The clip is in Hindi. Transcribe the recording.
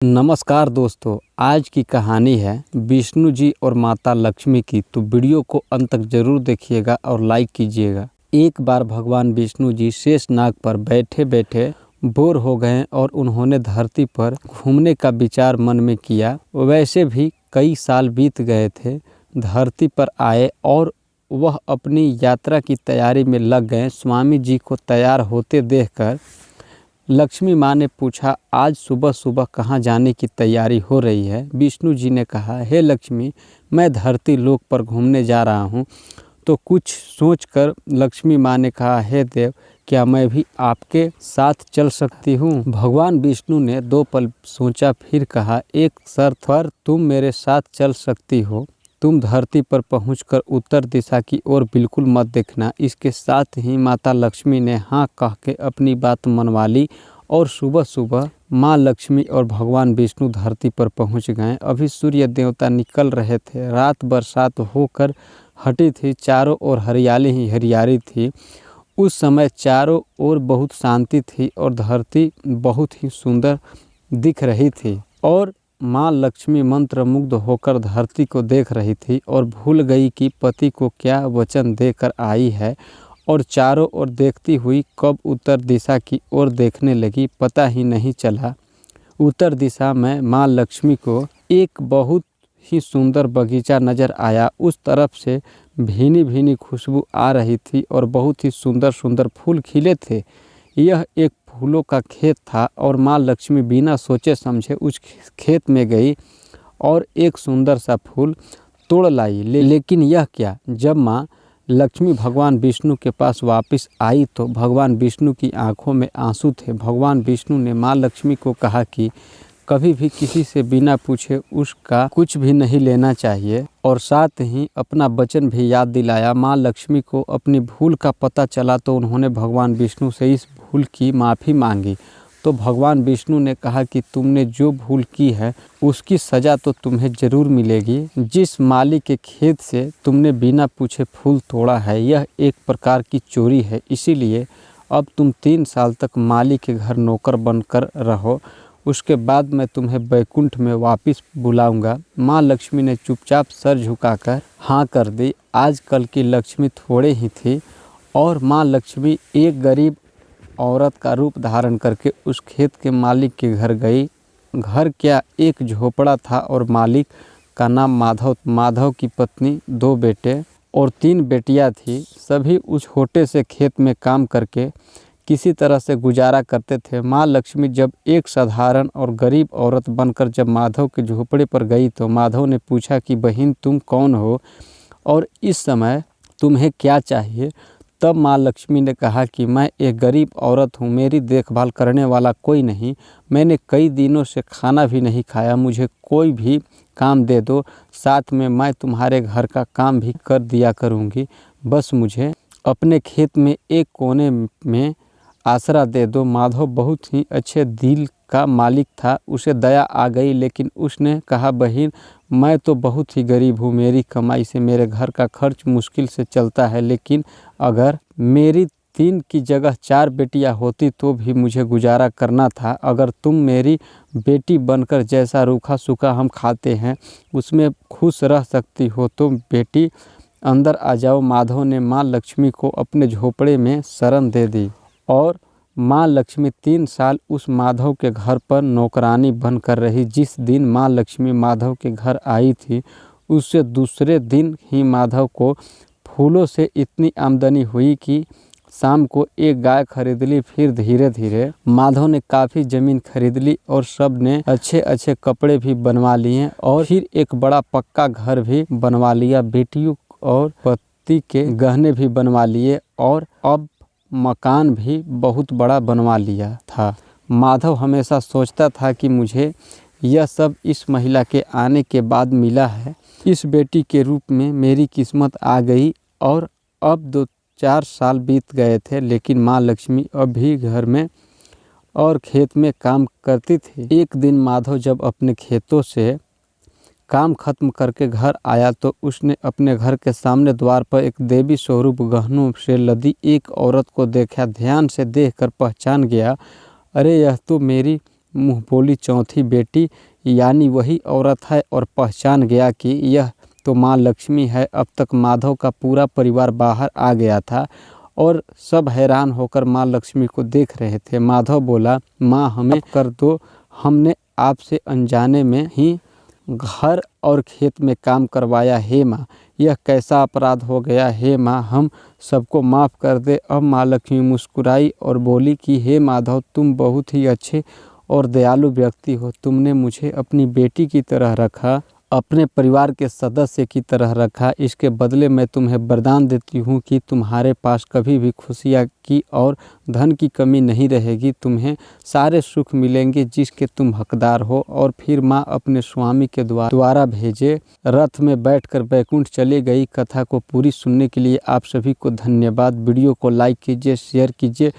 नमस्कार दोस्तों, आज की कहानी है विष्णु जी और माता लक्ष्मी की। तो वीडियो को अंत तक जरूर देखिएगा और लाइक कीजिएगा। एक बार भगवान विष्णु जी शेषनाग पर बैठे बैठे बोर हो गए और उन्होंने धरती पर घूमने का विचार मन में किया। वैसे भी कई साल बीत गए थे। धरती पर आए और वह अपनी यात्रा की तैयारी में लग गए। स्वामी जी को तैयार होते देखकर लक्ष्मी माँ ने पूछा, आज सुबह सुबह कहाँ जाने की तैयारी हो रही है? विष्णु जी ने कहा, हे लक्ष्मी, मैं धरती लोक पर घूमने जा रहा हूँ। तो कुछ सोचकर लक्ष्मी माँ ने कहा, हे देव, क्या मैं भी आपके साथ चल सकती हूँ? भगवान विष्णु ने 2 पल सोचा, फिर कहा, एक शर्त पर तुम मेरे साथ चल सकती हो। तुम धरती पर पहुंचकर उत्तर दिशा की ओर बिल्कुल मत देखना। इसके साथ ही माता लक्ष्मी ने हाँ कह के अपनी बात मनवा ली और सुबह सुबह माँ लक्ष्मी और भगवान विष्णु धरती पर पहुंच गए। अभी सूर्य देवता निकल रहे थे। रात बरसात होकर हटी थी। चारों ओर हरियाली ही हरियाली थी। उस समय चारों ओर बहुत शांति थी और धरती बहुत ही सुंदर दिख रही थी। और माँ लक्ष्मी मंत्रमुग्ध होकर धरती को देख रही थी और भूल गई कि पति को क्या वचन देकर आई है, और चारों ओर देखती हुई कब उत्तर दिशा की ओर देखने लगी, पता ही नहीं चला। उत्तर दिशा में माँ लक्ष्मी को एक बहुत ही सुंदर बगीचा नजर आया। उस तरफ से भीनी भीनी खुशबू आ रही थी और बहुत ही सुंदर सुंदर फूल खिले थे। यह एक फूलों का खेत था और माँ लक्ष्मी बिना सोचे समझे उस खेत में गई और एक सुंदर सा फूल तोड़ लाई। लेकिन यह क्या, जब माँ लक्ष्मी भगवान विष्णु के पास वापस आई तो भगवान विष्णु की आंखों में आंसू थे। भगवान विष्णु ने माँ लक्ष्मी को कहा कि कभी भी किसी से बिना पूछे उसका कुछ भी नहीं लेना चाहिए, और साथ ही अपना वचन भी याद दिलाया। माँ लक्ष्मी को अपनी भूल का पता चला तो उन्होंने भगवान विष्णु से इस भूल की माफ़ी मांगी। तो भगवान विष्णु ने कहा कि तुमने जो भूल की है उसकी सज़ा तो तुम्हें ज़रूर मिलेगी। जिस माली के खेत से तुमने बिना पूछे फूल तोड़ा है, यह एक प्रकार की चोरी है। इसीलिए अब तुम 3 साल तक माली के घर नौकर बनकर रहो। उसके बाद मैं तुम्हें बैकुंठ में वापस बुलाऊंगा। माँ लक्ष्मी ने चुपचाप सर झुकाकर हाँ कर दी। आजकल की लक्ष्मी थोड़े ही थी और माँ लक्ष्मी एक गरीब औरत का रूप धारण करके उस खेत के मालिक के घर गई। घर क्या, एक झोपड़ा था और मालिक का नाम माधव। माधव की पत्नी, 2 बेटे और 3 बेटियां थी। सभी उस छोटे से खेत में काम करके किसी तरह से गुजारा करते थे। माँ लक्ष्मी जब एक साधारण और गरीब औरत बनकर जब माधव के झोपड़े पर गई तो माधव ने पूछा कि बहन, तुम कौन हो और इस समय तुम्हें क्या चाहिए? तब माँ लक्ष्मी ने कहा कि मैं एक गरीब औरत हूँ, मेरी देखभाल करने वाला कोई नहीं। मैंने कई दिनों से खाना भी नहीं खाया, मुझे कोई भी काम दे दो, साथ में मैं तुम्हारे घर का काम भी कर दिया करूँगी। बस मुझे अपने खेत में एक कोने में आसरा दे दो। माधव बहुत ही अच्छे दिल का मालिक था। उसे दया आ गई, लेकिन उसने कहा, बहन, मैं तो बहुत ही गरीब हूँ, मेरी कमाई से मेरे घर का खर्च मुश्किल से चलता है। लेकिन अगर मेरी 3 की जगह 4 बेटियाँ होती तो भी मुझे गुजारा करना था। अगर तुम मेरी बेटी बनकर जैसा रूखा सूखा हम खाते हैं उसमें खुश रह सकती हो तो बेटी अंदर आ जाओ। माधव ने माँ लक्ष्मी को अपने झोपड़े में शरण दे दी और माँ लक्ष्मी 3 साल उस माधव के घर पर नौकरानी बनकर रही। जिस दिन माँ लक्ष्मी माधव के घर आई थी उससे दूसरे दिन ही माधव को फूलों से इतनी आमदनी हुई कि शाम को एक गाय खरीद ली। फिर धीरे धीरे माधव ने काफ़ी ज़मीन खरीद ली और सब ने अच्छे अच्छे कपड़े भी बनवा लिए और फिर एक बड़ा पक्का घर भी बनवा लिया। बेटियों और पति के गहने भी बनवा लिए और अब मकान भी बहुत बड़ा बनवा लिया था। माधव हमेशा सोचता था कि मुझे यह सब इस महिला के आने के बाद मिला है। इस बेटी के रूप में मेरी किस्मत आ गई। और अब 2-4 साल बीत गए थे, लेकिन माँ लक्ष्मी अब भी घर में और खेत में काम करती थी। एक दिन माधव जब अपने खेतों से काम खत्म करके घर आया तो उसने अपने घर के सामने द्वार पर एक देवी स्वरूप गहनों से लदी एक औरत को देखा। ध्यान से देखकर पहचान गया, अरे यह तो मेरी मुँह बोली चौथी बेटी यानी वही औरत है और पहचान गया कि यह तो माँ लक्ष्मी है। अब तक माधव का पूरा परिवार बाहर आ गया था और सब हैरान होकर माँ लक्ष्मी को देख रहे थे। माधव बोला, माँ हमें कर दो, हमने आपसे अनजाने में ही घर और खेत में काम करवाया। हे माँ, यह कैसा अपराध हो गया। हे माँ, हम सबको माफ़ कर दे। अब माँ लक्ष्मी मुस्कुराई और बोली कि हे माधव, तुम बहुत ही अच्छे और दयालु व्यक्ति हो। तुमने मुझे अपनी बेटी की तरह रखा, अपने परिवार के सदस्य की तरह रखा। इसके बदले मैं तुम्हें वरदान देती हूँ कि तुम्हारे पास कभी भी खुशियाँ की और धन की कमी नहीं रहेगी। तुम्हें सारे सुख मिलेंगे जिसके तुम हकदार हो। और फिर माँ अपने स्वामी के द्वारा भेजे रथ में बैठकर बैकुंठ चली गई। कथा को पूरी सुनने के लिए आप सभी को धन्यवाद। वीडियो को लाइक कीजिए, शेयर कीजिए।